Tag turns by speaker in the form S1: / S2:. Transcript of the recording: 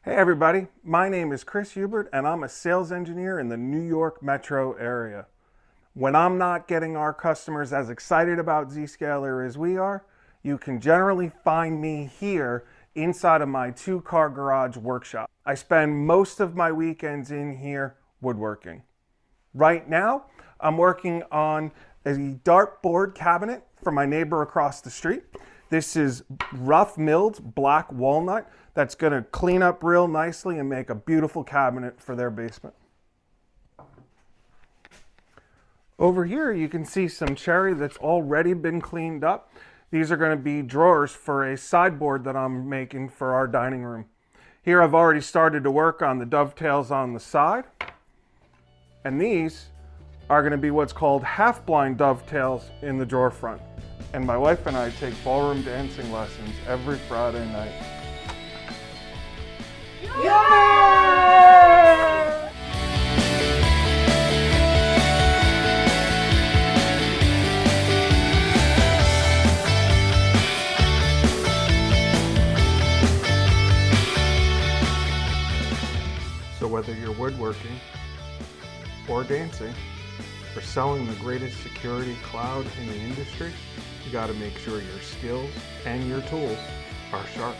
S1: Hey everybody, my name is Chris Hubert and I'm a sales engineer in the New York metro area. When I'm not getting our customers as excited about Zscaler as we are, you can generally find me here inside of my two-car garage workshop. I spend most of my weekends in here woodworking. Right now, I'm working on a dartboard cabinet for my neighbor across the street. This is rough milled black walnut that's going to clean up real nicely and make a beautiful cabinet for their basement. Over here you can see some cherry that's already been cleaned up. These are going to be drawers for a sideboard that I'm making for our dining room. Here I've already started to work on the dovetails on the side. And these are going to be what's called half-blind dovetails in the drawer front. And my wife and I take ballroom dancing lessons every Friday night. Yeah! So whether you're woodworking or dancing, or selling the greatest security cloud in the industry, you got to make sure your skills and your tools are sharp.